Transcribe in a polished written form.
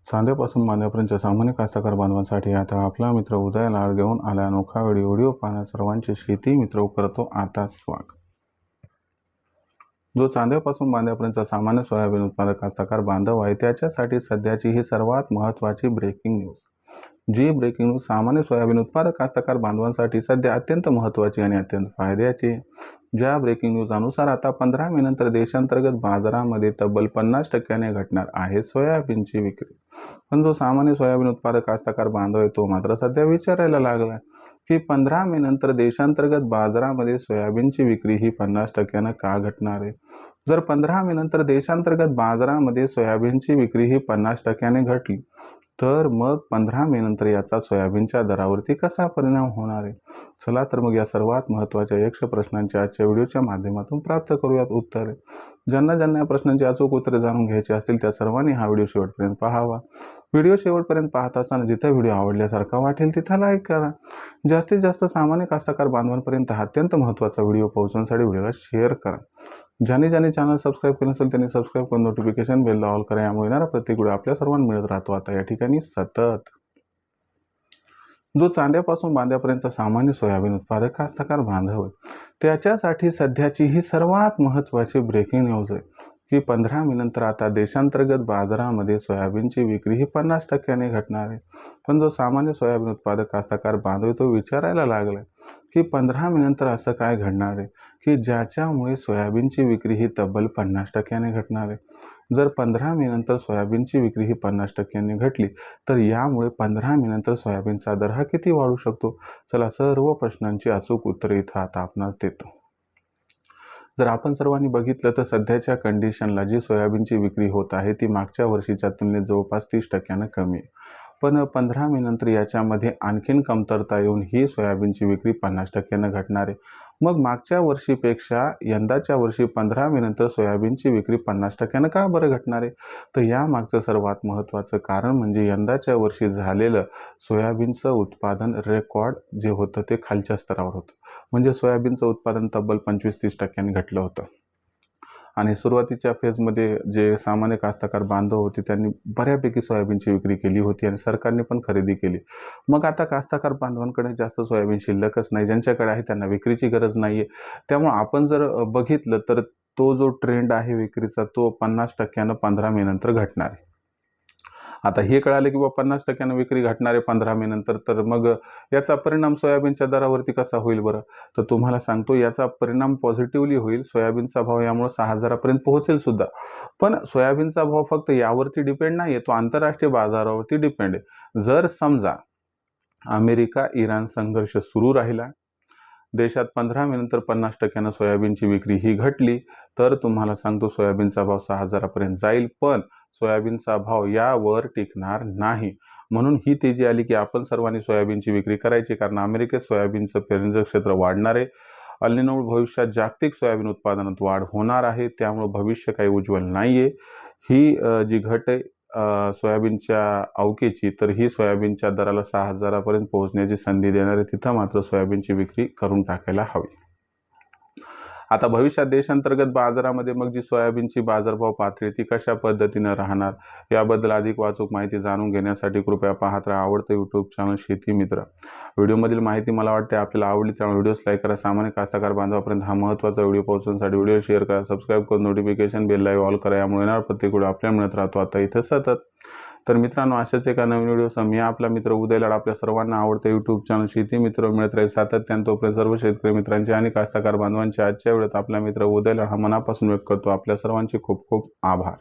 चांद्यापासून बांध्यापर्यंतच्या सामान्य कास्तकार बांधवांसाठी आता आपला मित्र उदय लाड घेऊन आला अनोखा व्हिडिओ पाहण्या सर्वांचे शेती मित्र करतो आता स्वागत। जो चांद्यापासून बांध्यापर्यंतचा सामान्य सोयाबीन उत्पादक कास्तकार बांधव आहे त्याच्यासाठी सध्याची ही सर्वात महत्त्वाची ब्रेकिंग न्यूज। जी ब्रेकिंग न्यूज सामान्य सोयाबीन उत्पादक कास्तकार बांधवांसाठी सध्या अत्यंत महत्त्वाची आणि अत्यंत फायद्याची। ज्या ब्रेकिंग न्यूज अनुसार आता 15 मे नंतर देशांतर्गत बाजारामध्ये तब्बल 50% घटणार आहे सोयाबीनची विक्री। पण जो सामान्य सोयाबीन उत्पादक कास्तकार बांधव आहे तो मात्र सध्या विचारायला लागला की 15 मे नंतर देशांतर्गत बाजारामध्ये सोयाबीनची विक्री ही 50% का घटणार आहे। जर 15 मे नंतर देशांतर्गत बाजारामध्ये सोयाबीनची विक्री ही 50% घटली तर मग 15 मे नंतर याचा सोयाबीनच्या दरावरती कसा परिणाम होणार आहे। चला तर मग या सर्वात महत्त्वाच्या 100 प्रश्नांच्या आजच्या व्हिडिओच्या माध्यमातून प्राप्त करूयात उत्तरे। ज्यांना या प्रश्नांची अचूक उत्तरे जाणून घ्यायची असतील त्या सर्वांनी हा व्हिडिओ शेवटपर्यंत पाहावा। व्हिडिओ शेवटपर्यंत पाहत असताना जिथे व्हिडिओ आवडल्यासारखा वाटेल तिथे लाईक करा। जास्तीत जास्त सामान्य कास्तकार बांधवांपर्यंत हा अत्यंत महत्त्वाचा व्हिडिओ पोहोचवण्यासाठी व्हिडिओला शेअर करा। ज्यांनी चॅनल सबस्क्राईब केले नसेल त्यांनी सबस्क्राईब करून नोटिफिकेशन बेलला ऑल करा। यामुळे येणारा प्रत्येक व्हिडिओ आपल्या सर्वांना मिळत राहतो आता या ठिकाणी सतत। जो चांद्यापासून बांध्यापर्यंतचा सामान्य सोयाबीन उत्पादक कास्तकार बांधव आहे त्याच्यासाठी सध्याची ही सर्वात महत्त्वाची ब्रेकिंग न्यूज आहे की 15 मे नंतर आता देशांतर्गत बाजारामध्ये सोयाबीनची विक्री ही 50% घटणार आहे। पण जो सामान्य सोयाबीन उत्पादक कास्तकार बांधव तो विचारायला लागला की 15 मे नंतर असं काय घडणार आहे की ज्याच्यामुळे सोयाबीनची विक्री ही तब्बल 50% घटणार आहे। जर 15 मे नंतर सोयाबीनची विक्री ही 50% घटली तर यामुळे 15 मे नंतर सोयाबीनचा दर हा किती वाढू शकतो। चला सर्व प्रश्नांची अचूक उत्तरे इथं आता आपणास देतो। जर आपण सर्वांनी बघितलं तर सध्याच्या कंडिशनला जी सोयाबीनची विक्री होत आहे ती मागच्या वर्षीच्या तुलनेत जवळपास 30% कमी आहे। पण 15 मे नंतर याच्यामध्ये आणखीन कमतरता येऊन ही सोयाबीनची विक्री 50% घटणार आहे। मग मागच्या वर्षीपेक्षा यंदाच्या वर्षी 15 मे नंतर सोयाबीनची विक्री 50% का बरं घटणार आहे। तर यामागचं सर्वात महत्त्वाचं कारण म्हणजे यंदाच्या वर्षी झालेलं सोयाबीनचं उत्पादन रेकॉर्ड जे होतं ते खालच्या स्तरावर होतं। म्हणजे सोयाबीनचं उत्पादन तब्बल 25-30% घटलं होतं आणि सुरुवातीच्या फेजमध्ये जे सामान्य कास्तकार बांधव होते त्यांनी बऱ्यापैकी सोयाबीनची विक्री केली होती आणि सरकारने पण खरेदी केली। मग आता कास्तकार बांधवांकडे जास्त सोयाबीन शिल्लकच नाही, ज्यांच्याकडे आहे त्यांना विक्रीची गरज नाही आहे। त्यामुळे आपण जर बघितलं तर तो जो ट्रेंड आहे विक्रीचा तो 50% 15 मे नंतर घटणार आहे। आता हे कळाले की 50% विक्री घटणार आहे 15 मे नंतर तर मग याचा परिणाम सोयाबीनच्या दरावरती कसा होईल बरं। तर तुम्हाला सांगतो याचा परिणाम पॉझिटिव्हली होईल। सोयाबीनचा भाव यामुळे 6000 पर्यंत पोहोचेल सुद्धा। पण सोयाबीनचा भाव फक्त यावरती डिपेंड नाही आहे, तो आंतरराष्ट्रीय बाजारावरती डिपेंड आहे। जर समजा अमेरिका इराण संघर्ष सुरू राहिला, देशात 15 मे नंतर 50% सोयाबीनची विक्री ही घटली तर तुम्हाला सांगतो सोयाबीनचा भाव 6000 पर्यंत जाईल। पण सोयाबीनचा भाव यावर टिकणार नाही। म्हणून ही तेजी आली की आपण सर्वांनी सोयाबीनची विक्री करायची, कारण अमेरिकेत सोयाबीनचं पेरणीचं क्षेत्र वाढणार आहे। अल निनोमुळे भविष्यात जागतिक सोयाबीन उत्पादनात वाढ होणार आहे, त्यामुळे भविष्य काही उज्ज्वल नाही आहे। ही जी घट आहे सोयाबीनच्या अवकेची तर ही सोयाबीनच्या दराला 6000 पर्यंत पोहोचण्याची संधी देणार आहे। तिथं मात्र सोयाबीनची विक्री करून टाकायला हवी। आता भविष्यात देशांतर्गत बाजारामध्ये मग जी सोयाबीनची बाजारभाव पातळी ती कशा पद्धतीनं राहणार याबद्दल अधिक अचूक माहिती जाणून घेण्यासाठी कृपया पाहत राहा आवडतं यूट्यूब चॅनल शेती मित्र। व्हिडिओमधील माहिती मला वाटते आपल्याला आवडली त्यामुळे व्हिडिओस लाईक करा। सामान्य कास्तकार बांधवापर्यंत हा महत्त्वाचा व्हिडिओ पोहोचवण्यासाठी व्हिडिओ शेअर करा, सबस्क्राईब करून नोटिफिकेशन बेलला ऑल करा। यामुळे येणारा प्रत्येक व्हिडिओ आपल्याला मिळत राहतो आता इथं सतत। तर मित्रांनो अशाच एका नवीन व्हिडिओसह मी आपला मित्र उदय लाड आपल्या सर्वांना आवडतं यूट्यूब चॅनल शेती मित्र मिळत राहील सातत्याने। तोपर्यंत सर्व शेतकरी मित्रांचे आणि कास्तकार बांधवांचे आजच्या वेळेत आपला मित्र उदय लाड हा मनापासून व्यक्त करतो। आपल्या सर्वांचे खूप खूप आभार।